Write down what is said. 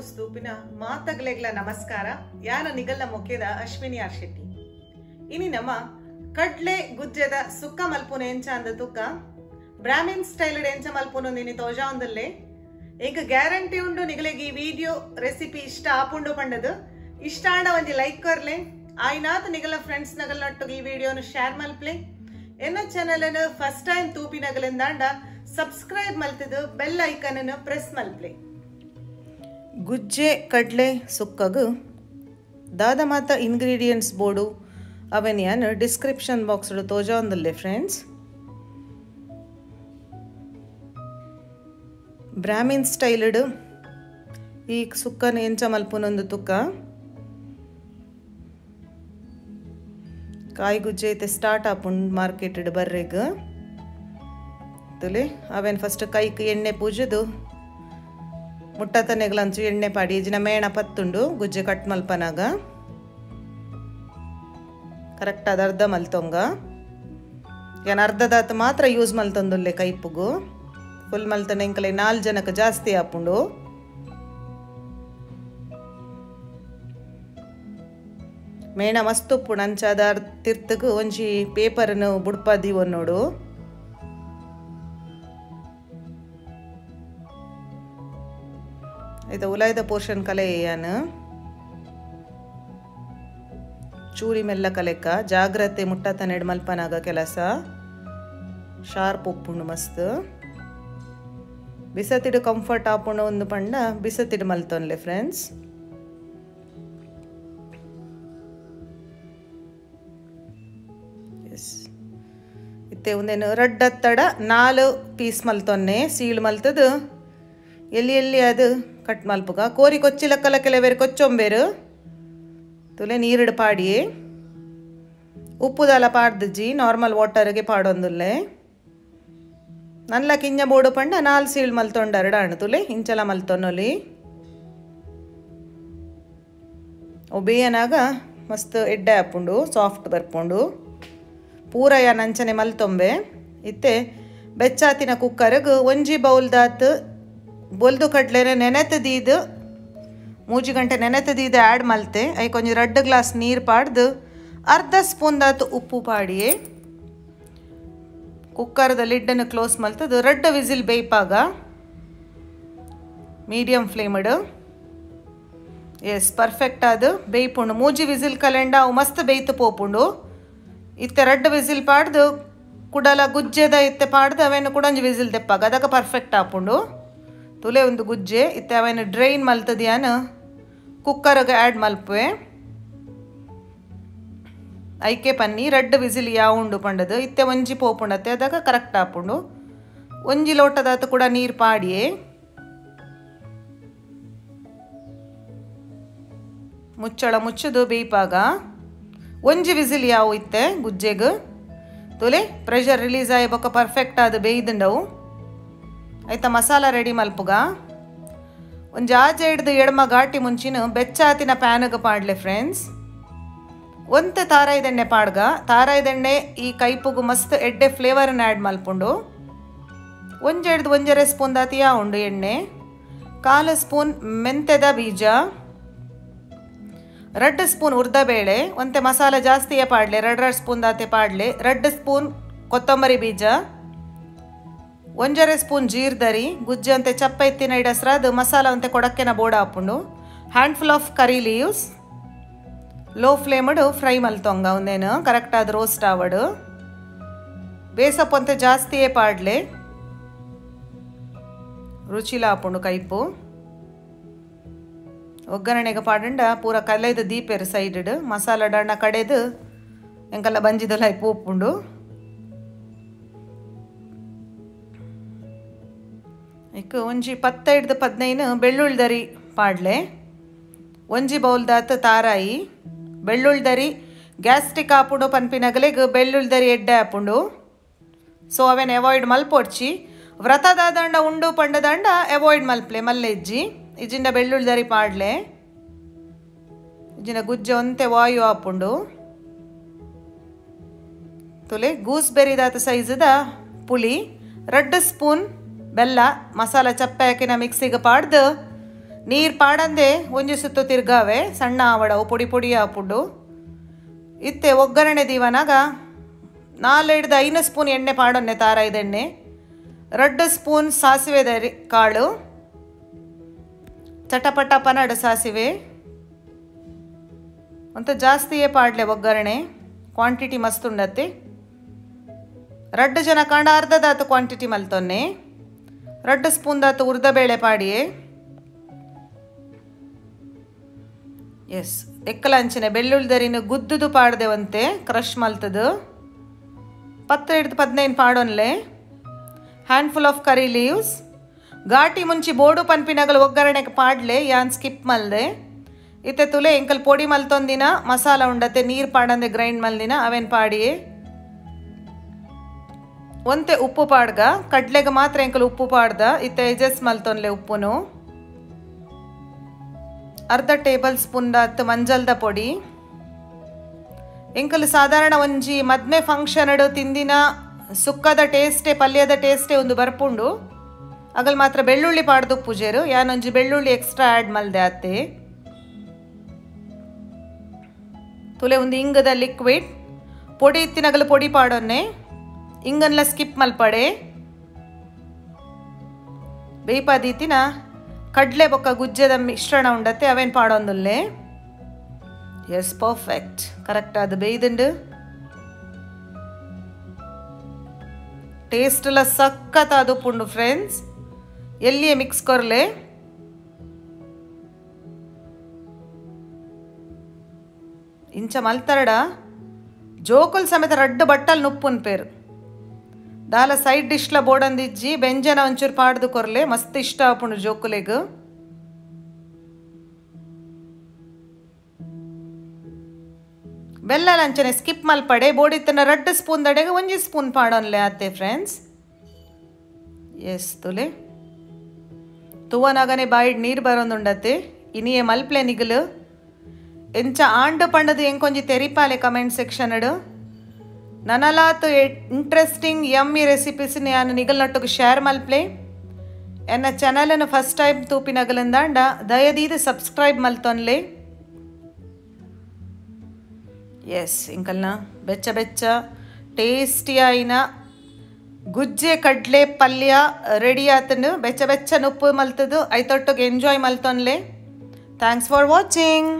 ಕ್ಯಾಬೂಸ್ ತೂಪಿನ ಮಾತಗಳೆಗ್ಲ ನಮಸ್ಕಾರ. ಯಾನ ನಿಗಲ್ನ ಮೊಕ್ಕೆದ ಅಶ್ವಿನಿ ಆರ್ ಶೆಟ್ಟಿ. ಇನಿ ನಮ್ಮ ಕಡ್ಲೆ ಗುಜ್ಜೆದ ಸುಕ್ಕ ಮಲ್ಪುನ ಎಂಚ ಅಂದ ತುಕ್ಕ ಬ್ರಾಹ್ಮಿನ್ ಸ್ಟೈಲ್ಡ್ ಎಂಚ ಮಲ್ಪುನ ನಿನಿ ತೋಜಾ ಒಂದಲ್ಲೇ ಎಂಕ ಗ್ಯಾರಂಟಿ ಉಂಡು ನಿಗಲೆಗೆ ಈ ವಿಡಿಯೋ ರೆಸಿಪಿ ಇಷ್ಟ ಆಪುಂಡು ಪಂಡದು ಇಷ್ಟ ಆಂಡ ಒಂಜಿ ಲೈಕ್ ಕೊರ್ಲೆ ಆಯ್ನಾತ್ ನಿಗಲ ಫ್ರೆಂಡ್ಸ್ ನಗಲ್ ನಟ್ಟು ಈ ವಿಡಿಯೋನು ಶೇರ್ ಮಲ್ಪ್ಲೆ ಎನ್ನ ಚಾನೆಲ್ ಅನ್ನು ಫಸ್ಟ್ ಟೈಮ್ ತೂಪಿ ನಗಲಿಂದಾಂಡ ಸಬ್ಸ್ಕ್ರೈಬ್ ಮಲ್ತದು ಬೆಲ್ ಐಕನ್ ಅನ್ನು ಪ್ರೆಸ್ ಮಲ್ಪ್ಲೆ. ಗುಜ್ಜೆ ಕಡ್ಲೆ ಸುಕ್ಕಗು ದಾದ ಮಾತ ಇಂಗ್ರೀಡಿಯೆಂಟ್ಸ್ ಬೋರ್ಡು ಅವನ್ ಡಿಸ್ಕ್ರಿಪ್ಷನ್ ಬಾಕ್ಸ್ ತೋಜಾ ಒಂದಲ್ಲೇ ಫ್ರೆಂಡ್ಸ್. ಬ್ರಾಹ್ಮಿನ್ ಸ್ಟೈಲ್ಡ್ ಈ ಸುಕ್ಕನ ಎಂಚ ಮಲ್ಪುನೊಂದು ತುಕ್ಕ ಕಾಯಿ ಗುಜ್ಜೆ ಐತೆ ಸ್ಟಾರ್ಟ್ ಆಪುಂಡು ಮಾರ್ಕೆಟೆಡ್ ಬರ್ರೆಗ್ ತುಲೆ ಅವೇನು ಫಸ್ಟ್ ಕೈಗೆ ಎಣ್ಣೆ ಪೂಜದು ಮುಟ್ಟತನೆಗ್ಲಂಚು ಎಣ್ಣೆ ಪಾಡಿ ಇಜಿನ ಮೇಣ ಪತ್ತುಂಡು ಗುಜ್ಜೆ ಕಟ್ ಮಲ್ಪನಾಗ ಕರೆಕ್ಟ್ ಅದು ಅರ್ಧ ಮಲ್ತೊಂಗ ಏನು ಅರ್ಧದಾತ ಮಾತ್ರ ಯೂಸ್ ಮಲ್ತೊಂದುಲ್ಲೆ ಕೈಪುಗು ಫುಲ್ ಮಲ್ತನ ಎಂಕಲೆ 4 ಜನಕ್ಕೆ ಜಾಸ್ತಿ ಆಪುಂಡು. ಮೇಣ ಮಸ್ತ್ ಉಪ್ಪುಂಡು ಅಂಚಾದ ತಿರ್ತಗು ಒಂಜಿ ಪೇಪರ್ನು ಬುಡ್ಪದಿವ ನೋಡು. ಇದು ಉಲಾಯ್ದ ಪೋರ್ಷನ್ ಕಲೆ ಏನು ಚೂರಿ ಮೆಲ್ಲ ಕಲೆಕ್ಕ ಜಾಗ್ರತೆ ಮುಟ್ಟತ ನೆಡ್ ಮಲ್ಪನಾಗ ಕೆಲಸ ಶಾರ್ಪ್ ಉಪ್ಪುಂಡು ಮಸ್ತ್ ಬಿಸತಿಡು ಕಂಫರ್ಟ್ ಆಪುಂಡು ಒಂದು ಪಂಡ ಬಿಸತಿಡು ಮಲ್ತೊನ್ಲೆ ಫ್ರೆಂಡ್ಸ್. ಎಸ್ ಇತ್ತೆ ಒಂದೇನು ರಡ್ಡ ತಡ 4 ಪೀಸ್ ಮಲ್ತೊನ್ನೆ ಸೀಳು ಮಲ್ತದು ಎಲ್ಲಿ ಎಲ್ಲಿ ಅದು ಕಟ್ ಮಲ್ಪುಗ ಕೋರಿ ಕೊಚ್ಚಿಲಕ್ಕಲ ಕೆಲವೇರು ಕೊಚ್ಚೊಂಬೇರು ತುಲೆ ನೀರಿಡು ಪಾಡಿ ಉಪ್ಪುದಲ ಪಾಡ್ದಜ್ಜಿ ನಾರ್ಮಲ್ ವಾಟರ್ಗೆ ಪಾಡೊಂದುಲ್ಲೆ ನಲ್ಲ ಕಿಂಜ ಬೋಡು ಪಂಡ 4 ಸೀಳು ಮಲ್ತೊಂಡರಡ ಅಣ್ಣು ತುಲೆ ಇಂಚಲ ಮಲ್ತೊನ್ನೊಲಿ ಒಬೇಯನಾಗ ಮಸ್ತ್ ಎಡ್ಡೆ ಹಾಪುಂಡು ಸಾಫ್ಟ್ ಬರ್ಪುಂಡು ಪೂರ ನಂಚನೆ ಮಲ್ತೊಂಬೆ. ಇತ್ತೆ ಬೆಚ್ಚಾತಿನ ಕುಕ್ಕರ್ಗೆ ಒಂಜಿ ಬೌಲ್ದಾತ್ ಬೊಲ್ದು ಕಡ್ಲೆನೆ ನೆನೆತದೀದು 3 ಗಂಟೆ ನೆನೆತದೀದು ಆ್ಯಡ್ ಮಲ್ತೆ ಐ ಕೊಂಚ 2 ಗ್ಲಾಸ್ ನೀರು ಪಾಡ್ದು ಅರ್ಧ ಸ್ಪೂನ್ದಾತು ಉಪ್ಪು ಪಾಡಿಯೇ ಕುಕ್ಕರ್ದ ಲಿಡ್ಡನ್ನು ಕ್ಲೋಸ್ ಮಲ್ತದು 2 ವಿಸಿಲ್ ಬೇಯ್ಪಾಗ ಮೀಡಿಯಮ್ ಫ್ಲೇಮ್ಡ್ ಎಸ್ ಪರ್ಫೆಕ್ಟ್ ಅದು ಬೇಯ್ಪುಂಡು 3 ವಿಸಿಲ್ ಕಲೆಂಡ ಅವು ಮಸ್ತ್ ಬೇಯ್ತು ಪೋಪುಂಡು. ಇತ್ತೆ 2 ವಿಸಿಲ್ ಪಾಡ್ದು ಕುಡಲ ಗುಜ್ಜೆದ ಇತ್ತೆ ಪಾಡ್ದು ಅವೇನು ಕೂಡ ಒಂಜಿ ವಿಸಿಲ್ ತೆಪ್ಪಾಗ ಅದಕ್ಕೆ ಪರ್ಫೆಕ್ಟ್ ಆಪುಂಡು ತುಲೆ ಒಂದು ಗುಜ್ಜೆ. ಇತ್ತೆ ಅವೇನು ಡ್ರೈನ್ ಮಲ್ತದ್ಯಾನು ಕುಕ್ಕರ್ಗೆ ಆ್ಯಡ್ ಮಲ್ಪುವೆ ಐಕೆ ಪನ್ನಿ 2 ವಿಸಿಲ್ ಯಾವ ಉಂಡು ಪಂಡದು ಇತ್ತೆ ಒಂಜಿ ಪೋಪುಂಡತ್ತೆ ಅದಾಗ ಕರೆಕ್ಟ್ ಆಪುಂಡು. ಒಂಜಿ ಲೋಟದಾತು ಕೂಡ ನೀರು ಪಾಡಿಯೇ ಮುಚ್ಚಳ ಮುಚ್ಚದು ಬೇಯ್ಪಾಗ ಒಂಜಿ ವಿಸಿಲ್ ಯಾವ ಇತ್ತೆ ಗುಜ್ಜೆಗೆ ತುಲೆ ಪ್ರೆಷರ್ ರಿಲೀಸ್ ಆಗಿ ಬೊಕ್ಕ ಪರ್ಫೆಕ್ಟ್ ಆದ ಬೇಯ್ದುಂಡವು ಆಯ್ತಾ. ಮಸಾಲ ರೆಡಿ ಮಲ್ಪುಗ ಒಂದು ಆಜೆ ಹಿಡ್ದು ಎಡ್ಮ ಘಾಟಿ ಮುಂಚಿನ ಬೆಚ್ಚಾತಿನ ಪ್ಯಾನ್ಗೆ ಪಾಡ್ಲೆ ಫ್ರೆಂಡ್ಸ್. ಒಂತೆ ತಾರಾಯ್ದೆಣ್ಣೆ ಪಾಡ್ಗ ತಾರಾಯ್ದೆಣ್ಣೆ ಈ ಕೈಪುಗು ಮಸ್ತ್ ಎಡ್ಡೆ ಫ್ಲೇವರನ್ನು ಆ್ಯಡ್ ಮಲ್ಪುಂಡು. ಒಂಜೆಡ್ದು 1.5 ಸ್ಪೂನ್ ದಾತಿಯ ಉಂಡು ಎಣ್ಣೆ 1/4 ಸ್ಪೂನ್ ಮೆಂತೆದ ಬೀಜ 2 ಸ್ಪೂನ್ ಉರ್ದಬೇಳೆ ಒಂತೆ ಮಸಾಲ ಜಾಸ್ತಿಯೇ ಪಾಡ್ಲೆ 2.5 ಸ್ಪೂನ್ ದಾತೆ ಪಾಡ್ಲೆ 2 ಸ್ಪೂನ್ ಕೊತ್ತಂಬರಿ ಬೀಜ 1.5 ಸ್ಪೂನ್ ಜೀರ್ದರಿ ಗುಜ್ಜೆ ಅಂತೆ ಚಪ್ಪ ಎತ್ತಿನ ಇಡಸ್ರಾದು ಮಸಾಲ ಅಂತೆ ಕೊಡಕ್ಕೆನ ಬೋಡ ಹಾಪುಂಡು. Handful of curry leaves low ಫ್ಲೇಮಡು ಫ್ರೈ ಮಲ್ತೊಂಗ ಒಂದೇನು ಕರೆಕ್ಟ್ ಆದ ರೋಸ್ಟ್ ಆವಡು ಬೇಸಪ್ಪು ಅಂತೆ ಜಾಸ್ತಿಯೇ ಪಾಡ್ಲೆ ರುಚಿಲ ಹಾಪುಂಡು ಕೈಪು ಒಗ್ಗರಣೆಗೆ ಪಾಡಂಡ ಪೂರ ಕಲೆದು ದೀಪೆರು ಸೈಡ್ ಮಸಾಲ ಡಣ್ಣ ಕಡೆದು ಎಂಕಲ್ಲ ಬಂಜಿದಲ್ಲ ಪೋಪುಂಡು. ಇಕ್ಕ ಒಂಜಿ 10-15 ಬೆಳ್ಳುಳ್ದರಿ ಪಾಡ್ಲೆ ಒಂಜಿ ಬೌಲ್ದಾತ ತಾರಾಯಿ ಬೆಳ್ಳುಳ್ದರಿ ಗ್ಯಾಸ್ಟ್ರಿಕ್ ಆಪುಂಡು ಪನ್ಪಿನಗಲೆಗ್ ಬೆಳ್ಳುಳ್ದರಿ ಎಡ್ಡೆ ಆಪುಂಡು ಸೊ ಅವೇನು ಅವಾಯ್ಡ್ ಮಲ್ಪೊಡ್ಚಿ ವ್ರತದಾದಂಡ ಉಂಡು ಪಂಡದಂಡ ಅವಾಯ್ಡ್ ಮಲ್ಪ್ಲೆ ಮಲ್ಲೆಜ್ಜಿ ಇಜಿಂದ ಬೆಳ್ಳುಳ್ದರಿ ಪಾಡ್ಲೆ ಇಜಿನ ಗುಜ್ಜೆ ಒಂತೆ ವಾಯು ಆಪುಂಡು ತುಲೆ ಗೂಸ್ಬೆರಿದಾತ ಸೈಜದ ಪುಳಿ 2 ಸ್ಪೂನ್ ಬೆಲ್ಲ ಮಸಾಲ ಚಪ್ಪೆ ಹಾಕಿನ ಮಿಕ್ಸಿಗೆ ಪಾಡ್ದು ನೀರು ಪಾಡಂದೆ ಒಂಜಿ ಸುತ್ತು ತಿರ್ಗಾವೆ ಸಣ್ಣ ಆವಡವು ಪುಡಿ ಪುಡಿ ಆಪುಡು ಇತ್ತೆ ಒಗ್ಗರಣೆ ದೀವನಾಗ 4-5 ಸ್ಪೂನ್ ಎಣ್ಣೆ ಪಾಡೊನ್ನೆ ತಾರಾಯ್ದೆಣ್ಣೆ 2 ಸ್ಪೂನ್ ಸಾಸಿವೆ ಕಾಳು ಚಟಪಟ ಪನಡು ಸಾಸಿವೆ ಅಂತ ಜಾಸ್ತಿಯೇ ಪಾಡ್ಲೆ ಒಗ್ಗರಣೆ ಕ್ವಾಂಟಿಟಿ ಮಸ್ತ್ ಉಂಡತ್ತೆ 2 ಜನ ಕಾಂಡ ಅರ್ಧದಾತು ಕ್ವಾಂಟಿಟಿ ಮಲ್ತೊನ್ನೆ 2 ಸ್ಪೂನ್ ದಾತು ಉರ್ದಬೇಳೆ ಪಾಡಿಯೇ ಎಸ್ ಎಕ್ಕಲಂಚನೆ ಬೆಳ್ಳುಳ್ಳಿದರಿನ ಗುದ್ದುದು ಪಾಡ್ದೆವಂತೆ ಕ್ರಷ್ ಮಲ್ತದು 10-15 ಪಾಡೊನ್ಲೆ ಹ್ಯಾಂಡ್ಫುಲ್ ಆಫ್ ಕರಿ ಲೀವ್ಸ್ ಘಾಟಿ ಮುಂಚಿ ಬೋಡು ಪನ್ಪಿನಗಳು ಒಗ್ಗರಣೆಗೆ ಪಾಡ್ಲೆ ಯಾನ್ ಸ್ಕಿಪ್ ಮಲ್ದೆ ಇತ್ತೆ ತುಲೆ ಎಂಕಲ್ ಪೊಡಿ ಮಲ್ತೊಂದಿನ ಮಸಾಲ ಉಂಡತ್ತೆ ನೀರು ಪಾಡಂದೆ ಗ್ರೈಂಡ್ ಮಲ್ದಿನ ಅವೇನು ಪಾಡಿಯೇ ಒಂತೆ ಉಪ್ಪು ಪಾಡ್ಗ ಕಡ್ಲೆಗೆ ಮಾತ್ರ ಎಂಕಲ್ ಉಪ್ಪು ಪಾಡ್ದ ಇತ್ತೆ ಎಜಸ್ ಮಲ್ತೊನ್ಲೆ ಉಪ್ಪುನು ಅರ್ಧ ಟೇಬಲ್ ಸ್ಪೂನ್ ದಾತ್ ಮಂಜಲ್ದ ಪೊಡಿ ಎಂಕಲ್ ಸಾಧಾರಣ ಒಂಜಿ ಮದ್ಮೆ ಫಂಕ್ಷನ್ ತಿಂದಿನ ಸುಕ್ಕದ ಟೇಸ್ಟೇ ಪಲ್ಯದ ಟೇಸ್ಟೇ ಒಂದು ಬರ್ಪುಂಡು ಅಗಲ್ ಮಾತ್ರ ಬೆಳ್ಳುಳ್ಳಿ ಪಾಡ್ದು ಪೂಜೆರು ಯಾನೊಂಜಿ ಬೆಳ್ಳುಳ್ಳಿ ಎಕ್ಸ್ಟ್ರಾ ಆ್ಯಡ್ ಮಲ್ದೆ ಅತ್ತೆ ತುಲೆ ಒಂದು ಇಂಗದ ಲಿಕ್ವಿಡ್ ಪೊಡಿ ಇತ್ತಿನಗಲು ಪೊಡಿ ಪಾಡೊನ್ನೆ ಇಂಗನ್ಲ ಸ್ಕಿಪ್ ಮಲ್ಪಡೆ ಬೇಯ್ಪಾದೀತಿನ ಕಡ್ಲೆ ಬೊಕ್ಕ ಗುಜ್ಜೆದ ಮಿಶ್ರಣ ಉಂಡತ್ತೆ ಅವೇನು ಪಾಡೊಂದುಲ್ಲೆ ಎಸ್ ಪರ್ಫೆಕ್ಟ್ ಕರೆಕ್ಟ್ ಅದು ಬೇಯ್ದುಂಡು ಟೇಸ್ಟ್ ಎಲ್ಲ ಸಖತ್ ಅದು ಪುಂಡು ಫ್ರೆಂಡ್ಸ್ ಎಲ್ಲಿಯೇ ಮಿಕ್ಸ್ ಕೊರ್ಲೆ ಇಂಚ ಮಲ್ತರಡ ಜೋಕುಲ್ ಸಮೇತ 2 ಬಟ್ಟಲ್ ನುಪ್ಪುನ್ ಪೇರು ದಾಲ ಸೈಡ್ ಡಿಶ್ಲ ಬೋಡಂದಿಜ್ಜಿ ಬೆಂಜನ ಒಂಚೂರು ಪಾಡ್ದು ಕೊರ್ಲೆ ಮಸ್ತ್ ಇಷ್ಟ ಆಪುಂಡು ಜೋಕುಲೆಗ್ ಬೆಲ್ಲ ಲಂಚನೆ ಸ್ಕಿಪ್ ಮಲ್ಪಡೆ ಬೋಡಿತ್ತನ 2 ಸ್ಪೂನ್ ದಡೆಗೆ 1 ಸ್ಪೂನ್ ಪಾಡೊನ್ಲೆ ಆತೆ ಫ್ರೆಂಡ್ಸ್ ಎಸ್ ತುಲೆ ತುವನಾಗನೆ ಬಾಯಿಡ್ ನೀರು ಬರೋಂದುಂಡತ್ತೆ ಇನಿಯೇ ಮಲ್ಪ್ಲೆ ನಿಗಲು ಎಂಚ ಆಂಡು ಪಂಡದು ಎಂಕೊಂಜಿ ತೆರಿಪಾಲೆ ಕಮೆಂಟ್ ಸೆಕ್ಷನ್ ಅಡು ನನಲಾತು ಇಂಟ್ರೆಸ್ಟಿಂಗ್ ಯಮ್ಮಿ ರೆಸಿಪೀಸ್ ನಾನು ನಿಗಲ್ನೊಟ್ಟಿಗೆ ಶೇರ್ ಮಲ್ಪ್ಲೆ ಎನ್ನ ಚಾನಲನ್ನು ಫಸ್ಟ್ ಟೈಮ್ ತೂಪಿನಗಲಿಂದಾಂಡ ದಯದೀದು ಸಬ್ಸ್ಕ್ರೈಬ್ ಮಲ್ತೊನ್ಲೆ ಎಸ್ ಇಂಕಲ್ನ ಬೆಚ್ಚ ಬೆಚ್ಚ ಟೇಸ್ಟಿ ಆಯಿನ ಗುಜ್ಜೆ ಕಡ್ಲೆ ಪಲ್ಯ ರೆಡಿ ಆತನು ಬೆಚ್ಚ ಬೆಚ್ಚ ನುಪ್ಪು ಮಲ್ತದು ಐತೊಟ್ಟಿಗೆ ಎಂಜಾಯ್ ಮಲ್ತೊನ್ಲೆ ಥ್ಯಾಂಕ್ಸ್ ಫಾರ್ ವಾಚಿಂಗ್